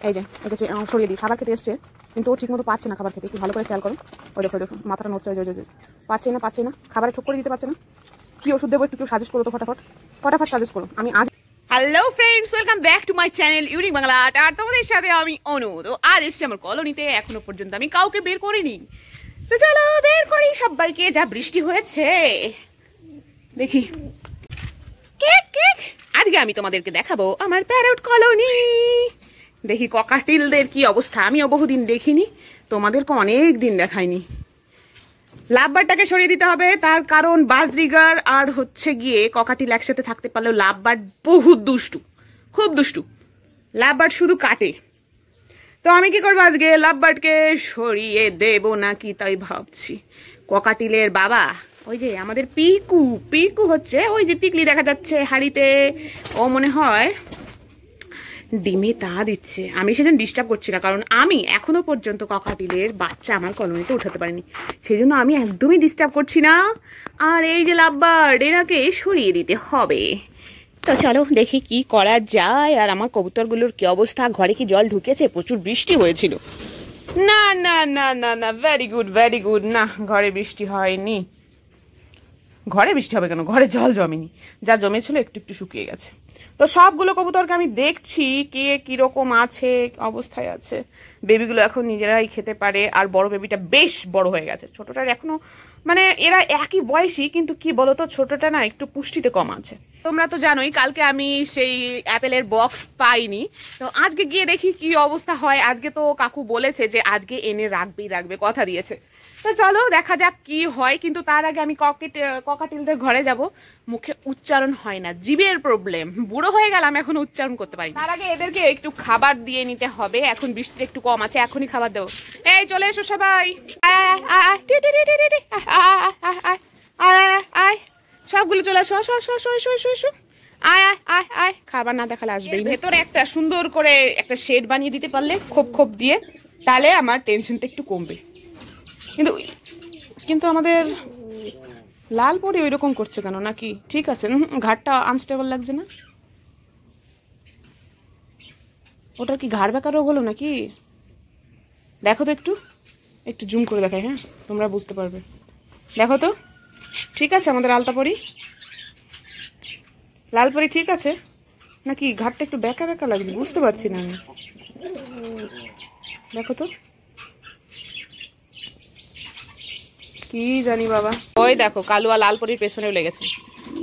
এই যে ওকে সরিয়ে দিই, খাবার খেতে এসছে কিন্তু ও ঠিক মতো পাচ্ছে না খাবার খেতে, একটু ভালো করে খেয়াল করো। ওই দেখো দেখো মাথাটা নড়ছে, ওই পাচ্ছে না খাবারে ঠোক করে দিতে পারছে না। কি ওষুধ দেবো একটু কেউ সাজেস্ট করো তো, ফটাফট সাজেস্ট করো। আমি আজ hello friends, welcome back to my channel unique Bangla art. আর তোমাদের সাথে আমি অনু। তো আজ এসছি আমার কলোনিতে, এখনো পর্যন্ত আমি কাউকে বের করিনি, তো চলো বের করি সবাইকে। যা বৃষ্টি হয়েছে দেখি। কেক কেক আজকে আমি তোমাদেরকে দেখাবো আমার প্যারট কলোনি। দেখি ককাটিলদের কি অবস্থা, আমিও বহুদিন দেখিনি, তোমাদেরকে অনেক দিন দেখাইনি। লাভবারটাকে সরিয়ে দিতে হবে, তার কারণ বাজরিগার আর হচ্ছে গিয়ে ককাটিল একসাথে থাকতে পারলেও লাভবার বহুত দুষ্টু, খুব দুষ্টু। লাভবার শুধু কাটে। তো আমি কি করবো আজকে, লাভবারকে সরিয়ে দেব নাকি তাই ভাবছি। ককাটিলের বাবা ওই যে আমাদের পিকু, পিকু হচ্ছে ওই যে টিকলি দেখা যাচ্ছে হাড়িতে, ও মনে হয় ডিমে তা দিচ্ছে। আমি সেজন্য ডিস্টার্ব করছি না, কারণ আমি এখনো পর্যন্ত ককাটিলের বাচ্চা আমার কলোনিতে উঠাতে পারিনি, সেই জন্য আমি একদমই ডিস্টার্ব করছি না। আর এই যে লাভবার্ড, এনাকে সরিয়ে দিতে হবে। তো চলো দেখি কি করা যায়। আর আমার কবুতরগুলোর কি অবস্থা, ঘরে কি জল ঢুকেছে? প্রচুর বৃষ্টি হয়েছিল। না না না না না, ভেরি গুড ভেরি গুড। না, ঘরে বৃষ্টি হয়নি। ঘরে বৃষ্টি হবে কেন, ঘরে জল জমেনি, যা জমেছিল একটু একটু শুকিয়ে গেছে। তো সবগুলো কবুতরকে আমি দেখছি কে কিরকম আছে, অবস্থায় আছে। বেবিগুলো এখন নিজেরাই খেতে পারে, আর বড় বেবিটা বেশ বড় হয়ে গেছে, ছোটটার এখনো মানে এরা একই বয়সী, কিন্তু কি বলতো ছোটটা না একটু পুষ্টিতে কম আছে। তোমরা তো জানোই কালকে আমি সেই অ্যাপেলের বক্স পাইনি, তো আজকে গিয়ে দেখি কি অবস্থা হয়। আজকে তো কাকু বলেছে যে আজকে এনে রাখবে, কথা দিয়েছে। তো চলো দেখা যাক কি হয়, কিন্তু তার আগে আমি ককাটিলদের ঘরে যাব। মুখে উচ্চারণ হয় না, জিভের প্রবলেম, বুড়ো হয়ে গেলাম এখন উচ্চারণ করতে পারি। তার আগে এদেরকে একটু খাবার দিয়ে নিতে হবে, এখন বৃষ্টি একটু কম আছে, এখনই খাবার দেবো। এই চলে এসো সবাই, সবগুলো চলে আসো, আয় আয় আয় আয়, খাবার না দেখালে আসবেই। ভেতরে একটা সুন্দর করে একটা শেড বানিয়ে দিতে পারলে খোপ খোপ দিয়ে, তাহলে আমার টেনশনটা একটু কমবে। কিন্তু আমাদের লাল পরি ওই রকম করছে কেন, নাকি ঠিক আছে? ঘাড়টা আনস্টেবল লাগছে না? ওটা কি ঘাড় বেকার রোগ হলো নাকি? দেখো তো একটু একটু জুম করে দেখাই, হ্যাঁ তোমরা বুঝতে পারবে। দেখো তো ঠিক আছে আমাদের আলতা পরি, লাল পরি ঠিক আছে নাকি ঘাড়টা একটু বেকা বেকা লাগছে, বুঝতে পারছি না আমি। দেখো তো, কি জানি বাবা। ওই দেখো কালুয়া লাল পরির পেছনেও লেগেছে,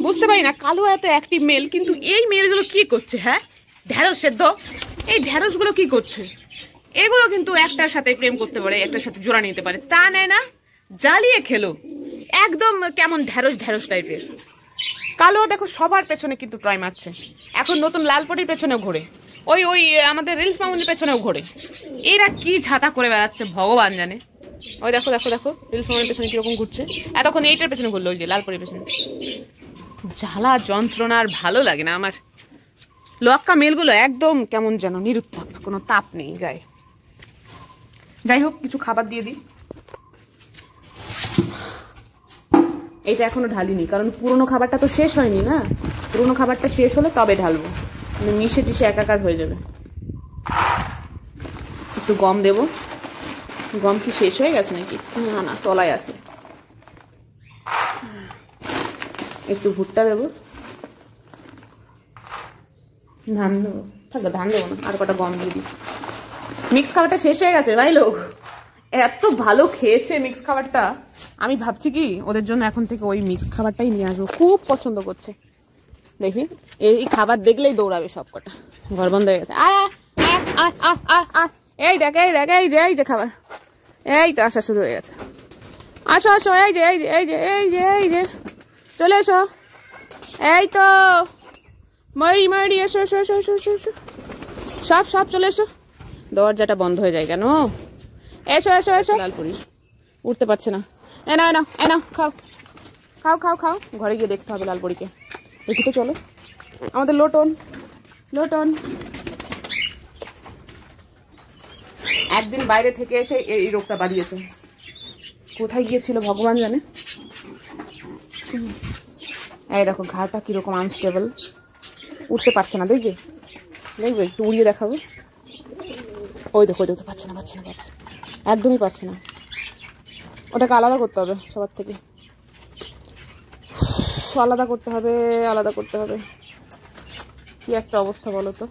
বুঝতে পারি না কালুয়া এত অ্যাক্টিভ মেল, কিন্তু এই মেলগুলো কি করছে? হ্যাঁ ঢেঁড়স সেদ্ধ, এই ঢেঁড়সগুলো কি করছে? এগুলো কিন্তু একটার সাথে প্রেম করতে পারে, একটার সাথে জোড়া নিতে পারে, তা নেয় না, জ্বালিয়ে খেলো একদম কেমন ঢেঁড়স টাইপের। কালুয়া দেখো সবার পেছনে কিন্তু ট্রাই মারছে, এখন নতুন লাল পরির পেছনেও ঘোরে, ওই ওই আমাদের রিলস মামুনির পেছনেও ঘোরে। এরা কি ছাতা করে বেড়াচ্ছে ভগবান জানে। ওই দেখো দেখো দেখো রিলস মামুনির পেছনে কিরকম ঘুরছে, এতক্ষণ এইটার পেছনে ঘুরলো, ওই যে লাল পরির পেছনে। জ্বালা যন্ত্রণা আর ভালো লাগে না আমার। লক্কা মেলগুলো একদম কেমন যেন নিরুত্তাপ, কোনো তাপ নেই গায়ে। যাই হোক কিছু খাবার দিয়ে দিই। এটা এখনো ঢালিনি, কারণ পুরোনো খাবারটা তো শেষ হয়নি না, পুরোনো খাবারটা শেষ হলে তবে ঢালবো, মিশে টিশে একাকার হয়ে যাবে। একটু গম দেবো, গম কি শেষ হয়ে গেছে নাকি? না না তলায় আছে। একটু ভুট্টা দেবো, ধান দেবো, থাকবে ধান দেবো না, আর কটা গম দিয়ে দিই। মিক্স খাবারটা শেষ হয়ে গেছে ভাই লোক, এত ভালো খেয়েছে মিক্স খাবারটা। আমি ভাবছি কি ওদের জন্য এখন থেকে ওই মিক্স খাবারটাই নিয়ে আসবো, খুব পছন্দ করছে। দেখি এই খাবার দেখলেই দৌড়াবে সব কটা। ঘর বন্ধ হয়ে গেছে, এই দেখ এই দেখ, এই যে খাবার, এই তো আসা শুরু হয়ে গেছে। আসো আসো, এই যে এই যে এই যে এই যে এই যে চলে এসো, এই তো মরি এসো এসো এসো এসো এসো এসো, সব চলে এসো। দরজাটা বন্ধ হয়ে যায় কেন? এসো এসো এসো। লালপুরি উঠতে পারছে না, এনাও খাও খাও খাও খাও। ঘরে গিয়ে দেখতে হবে লালপুরিকে, দেখি তো চলো। আমাদের লোটন একদিন বাইরে থেকে এসে এই রোগটা বাড়িয়েছে, কোথায় গিয়েছিল ভগবান জানে। এই দেখো ঘাড়টা কিরকম আনস্টেবল, উঠতে পারছে না, দেখবে একটু উড়িয়ে দেখাবো। ওই দেখো পাচ্ছে না, একদমই পাচ্ছে না। ওটাকে আলাদা করতে হবে সবার থেকে, আলাদা করতে হবে। কি একটা অবস্থা বলো তো,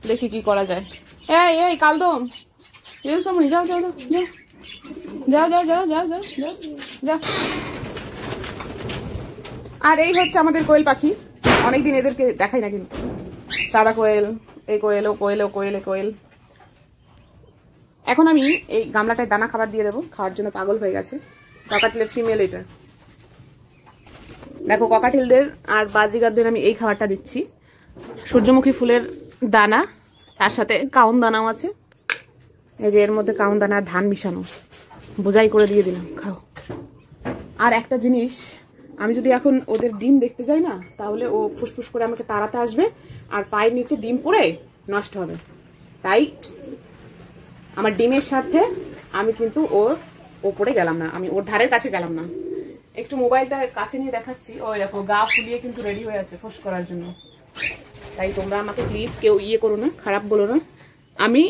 দেখি কি করা যায়। এই কালদম, রিলস মামুনি, যাও। আর এই হচ্ছে আমাদের কোয়েল পাখি, অনেকদিন এদেরকে দেখাই না কিন্তু। সাদা কোয়েল, এই কোয়েল, ও কোয়েল। এখন আমি এই গামলাটায় দানা খাবার দিয়ে দেবো, খাওয়ার জন্য পাগল হয়ে গেছে। ককাটেলের ফিমেল এটা, দেখো ককাটেলদের আর বাজিগারদের আমি এই খাবারটা দিচ্ছি, সূর্যমুখী ফুলের দানা, তার সাথে কাউন দানাও আছে। এই যে এর মধ্যে কাউন দানা আর ধান মিশানো, বোঝাই করে দিয়ে দিলাম, খাও। আর একটা জিনিস, আমি যদি এখন ওদের ডিম দেখতে যাই না, তাহলে ও ফুসফুস করে আমাকে তাড়াতে আসবে আর পায়ের নিচে ডিম পড়ে নষ্ট হবে। তাই আমার ডিমের স্বার্থে আমি কিন্তু ওর ওপরে গেলাম না, আমি ওর ধারের কাছে গেলাম না। একটু মোবাইলটা কাছে নিয়ে দেখাচ্ছি, ওই দেখো গা ফুলিয়ে কিন্তু রেডি হয়ে আছে ফোস করার জন্য। তাই তোমরা আমাকে প্লিজ কেউ করো না, খারাপ বলো না। আমি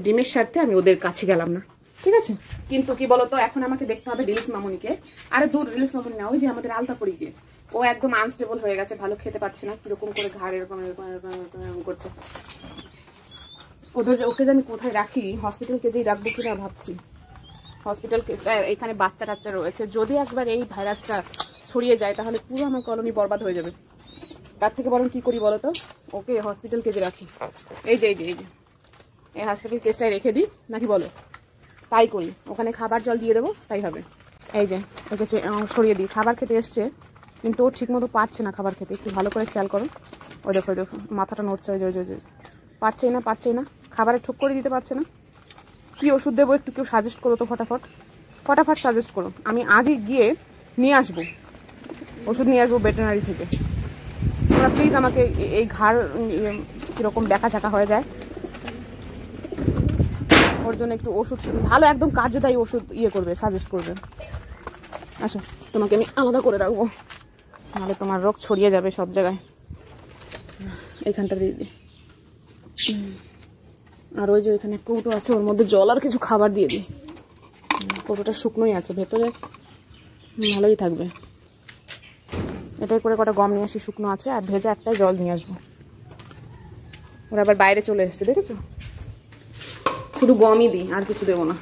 ডিমের স্বার্থে আমি ওদের কাছে গেলাম না, ঠিক আছে? কিন্তু কি বলতো, এখন আমাকে দেখতে হবে রিলস মামুনিকে। আরে দূর, রিলস মামুনি না, ওই যে আমাদের আলতাপরিকে। ও একদম আনস্টেবল হয়ে গেছে, ভালো খেতে পাচ্ছে না, কিরকম করে ঘাড় এরকম করছে। ওকে যে আমি কোথায় রাখি, হসপিটাল কেজেই রাখবো কিনা ভাবছি। হসপিটাল কেসটা এখানে বাচ্চা টাচ্চা রয়েছে, যদি একবার এই ভাইরাসটা ছড়িয়ে যায় তাহলে পুরো আমার কলোনি বরবাদ হয়ে যাবে। তার থেকে বরং কি করি বলো তো, ওকে হসপিটাল কেজে রাখি। এই যে এই হসপিটাল কেসটায় রেখে দিই, নাকি বলো? তাই করি, ওখানে খাবার জল দিয়ে দেবো, তাই হবে। এই যে ওকে সরিয়ে দিই, খাবার খেতে এসছে কিন্তু ও ঠিক মতো পারছে না খাবার খেতে, একটু ভালো করে খেয়াল করো। ওই দেখো মাথাটা নড়ছে, ওই যে পারছেই না, খাবারে ঠুক করে দিতে পারছে না। কি ওষুধ দেবো একটু কেউ সাজেস্ট করো তো, ফটাফট সাজেস্ট করো। আমি আজই গিয়ে নিয়ে আসবো, ওষুধ নিয়ে আসবো ভেটেরিনারি থেকে। তোমরা প্লিজ আমাকে, এই ঘাড় কীরকম ব্যাকা চাকা হয়ে যায়, ওর জন্য একটু ওষুধ ভালো একদম কার্যদায়ী ওষুধ করবে, সাজেস্ট করবে। আচ্ছা, তোমাকে আমি আলাদা করে রাখবো, নাহলে তোমার রোগ ছড়িয়ে যাবে সব জায়গায়। এইখানটা দিয়ে দিই। আর ওই যে ওইখানে কৌটো আছে, ওর মধ্যে জল আর কিছু খাবার দিয়ে দিই। কৌটোটা শুকনোই আছে, ভেতরে ভালোই থাকবে। এটাই করে কটা গম নিয়ে আসি, শুকনো আছে, আর ভেজা একটাই জল নিয়ে আসবো। ওরা আবার বাইরে চলে এসছে, দেখেছো? শুধু গমই দিই, আর কিছু দেবো না।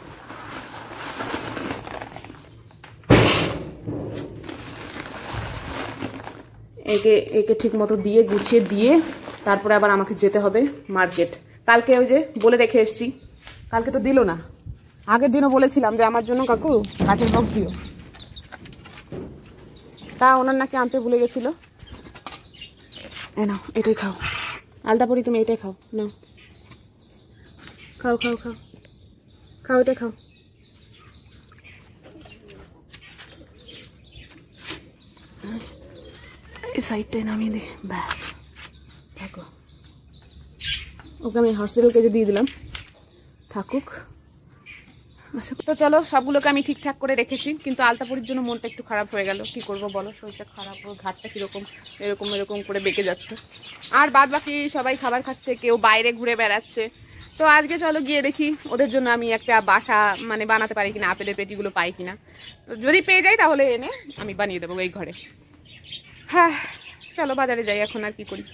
একে ঠিক মতো দিয়ে গুছিয়ে দিয়ে তারপরে আবার আমাকে যেতে হবে মার্কেট। কালকে ওই যে বলে রেখে এসছি, কালকে তো দিল না। আগের দিনও বলেছিলাম যে আমার জন্য কাকু কাঠের বক্স দিও, তা ওনার নাকি আনতে ভুলে গেছিল। নাও এটাই খাও, আলতাপরি তুমি এটাই খাও, নাও খাও এটা খাও। এই সাইডটায় নামিয়ে দিই, ব্যাস থাকো। ওকে আমি হসপিটাল কেজে দিয়ে দিলাম, থাকুক। আচ্ছা, তো চলো, সবগুলোকে আমি ঠিকঠাক করে রেখেছি, কিন্তু আলতাপরির জন্য মনটা একটু খারাপ হয়ে গেল। কি করবো বলো, শরীরটা খারাপ, ঘাটটা কিরকম এরকম করে বেঁকে যাচ্ছে। আর বাদ বাকি সবাই খাবার খাচ্ছে, কেউ বাইরে ঘুরে বেড়াচ্ছে। তো আজকে চলো গিয়ে দেখি ওদের জন্য আমি একটা বাসা বানাতে পারি কিনা, আপেলের পেটিগুলো পাই কিনা। যদি পেয়ে যাই তাহলে এনে আমি বানিয়ে দেবো এই ঘরে। হ্যাঁ চলো বাজারে যাই এখন, আর কি করি।